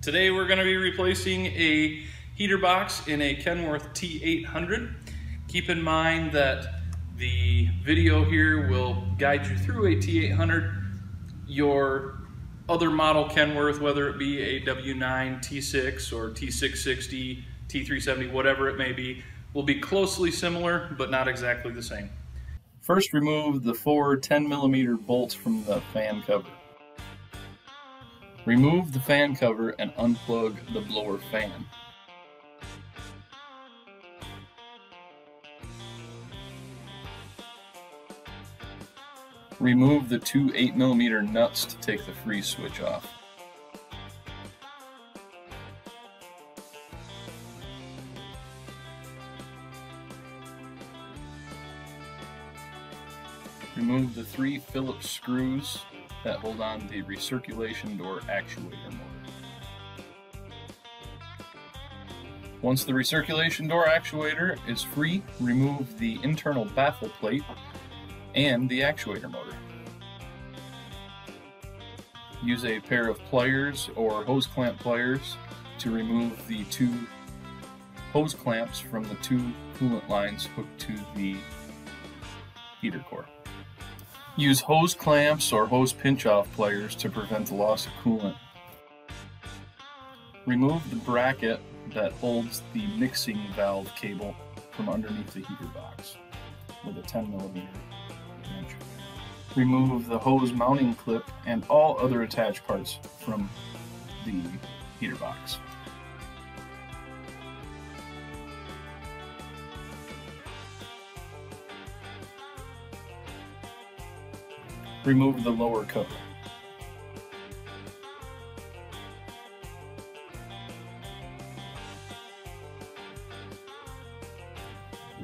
Today we're going to be replacing a heater box in a Kenworth T800. Keep in mind that the video here will guide you through a T800. Your other model Kenworth, whether it be a W9, T6, or T660, T370, whatever it may be, will be closely similar, but not exactly the same. First, remove the four 10mm bolts from the fan cover. Remove the fan cover and unplug the blower fan. Remove the two 8mm nuts to take the freeze switch off. Remove the three Phillips screws that hold on the recirculation door actuator motor. Once the recirculation door actuator is free, remove the internal baffle plate and the actuator motor. Use a pair of pliers or hose clamp pliers to remove the two hose clamps from the two coolant lines hooked to the heater core. Use hose clamps or hose pinch-off pliers to prevent the loss of coolant. Remove the bracket that holds the mixing valve cable from underneath the heater box with a 10mm wrench. Remove the hose mounting clip and all other attached parts from the heater box. Remove the lower cover.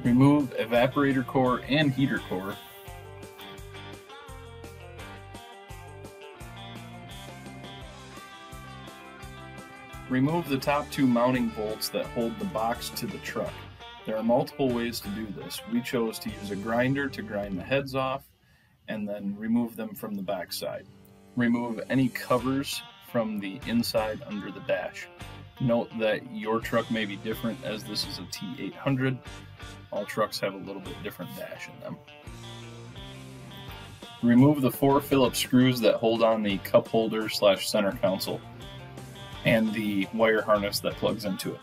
Remove evaporator core and heater core. Remove the top two mounting bolts that hold the box to the truck. There are multiple ways to do this. We chose to use a grinder to grind the heads off and then remove them from the back side. Remove any covers from the inside under the dash. Note that your truck may be different, as this is a T800. All trucks have a little bit different dash in them. Remove the four Phillips screws that hold on the cup holder / center console and the wire harness that plugs into it.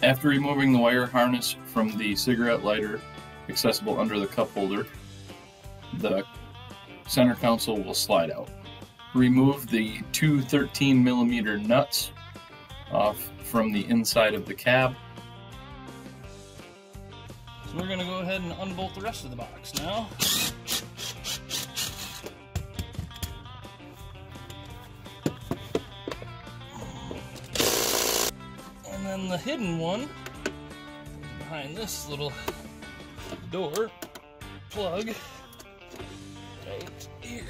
After removing the wire harness from the cigarette lighter accessible under the cup holder, the center console will slide out. Remove the two 13mm nuts off from the inside of the cab. So we're going to go ahead and unbolt the rest of the box now. And then the hidden one is behind this little door plug right here.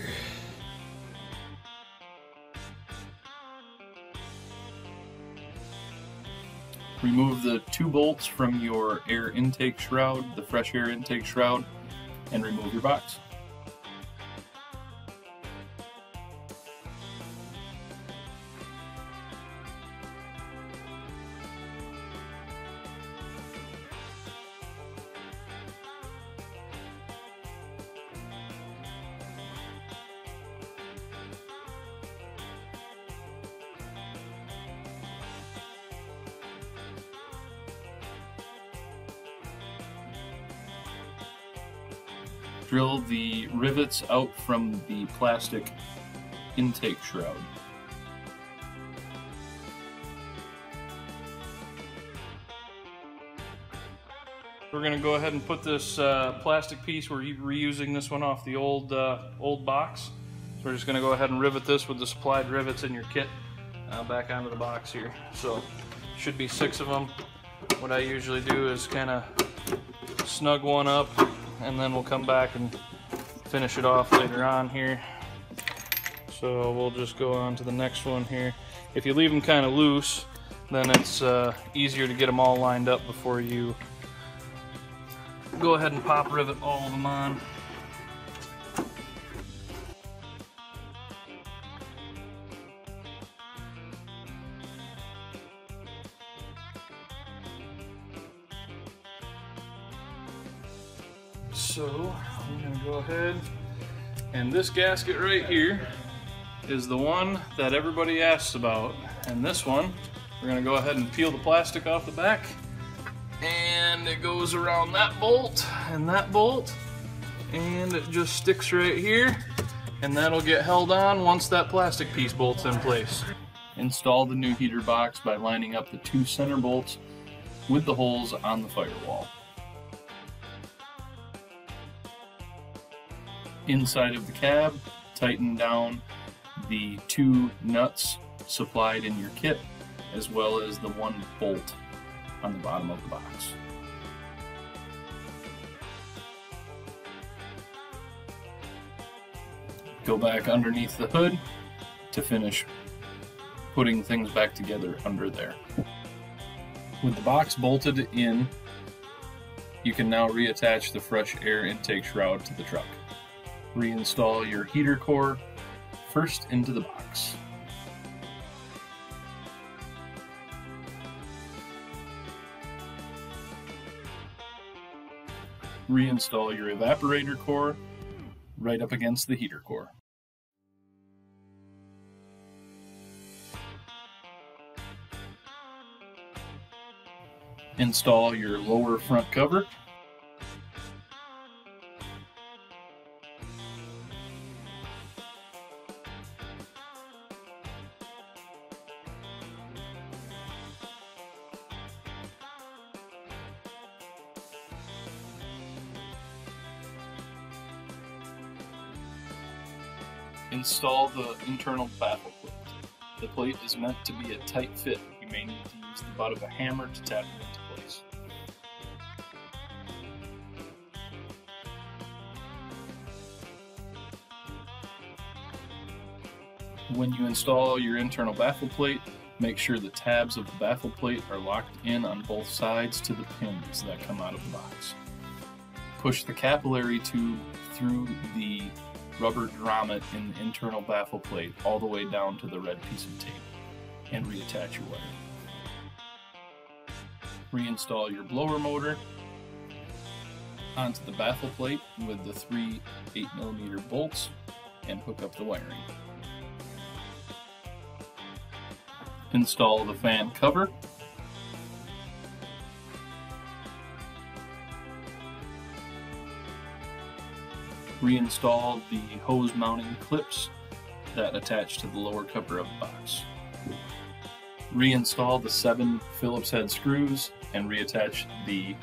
Remove the two bolts from your air intake shroud, the fresh air intake shroud, and remove your box. Drill the rivets out from the plastic intake shroud. We're going to go ahead and put this plastic piece, we're reusing this one off the old box. So we're just going to go ahead and rivet this with the supplied rivets in your kit back onto the box here. So should be 6 of them. What I usually do is kind of snug one up, and then we'll come back and finish it off later on here. So we'll just go on to the next one here. If you leave them kind of loose, then it's easier to get them all lined up before you go ahead and pop rivet all of them on. So I'm gonna go ahead, and this gasket right here is the one that everybody asks about. And this one, we're gonna go ahead and peel the plastic off the back, and it goes around that bolt and that bolt, and it just sticks right here, and that'll get held on once that plastic piece bolts in place. Install the new heater box by lining up the 2 center bolts with the holes on the firewall. Inside of the cab, tighten down the 2 nuts supplied in your kit, as well as the 1 bolt on the bottom of the box. Go back underneath the hood to finish putting things back together under there. With the box bolted in, you can now reattach the fresh air intake shroud to the truck. Reinstall your heater core first into the box. Reinstall your evaporator core right up against the heater core. Install your lower front cover. Install the internal baffle plate. The plate is meant to be a tight fit. You may need to use the butt of a hammer to tap it into place. When you install your internal baffle plate, make sure the tabs of the baffle plate are locked in on both sides to the pins that come out of the box. Push the capillary tube through the rubber grommet in the internal baffle plate all the way down to the red piece of tape and reattach your wire. Reinstall your blower motor onto the baffle plate with the 3 8mm bolts and hook up the wiring. Install the fan cover. Reinstall the hose mounting clips that attach to the lower cover of the box. Reinstall the 7 Phillips head screws and reattach the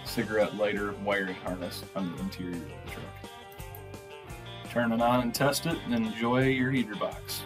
cigarette lighter wiring harness on the interior of the truck. Turn it on and test it, and enjoy your heater box.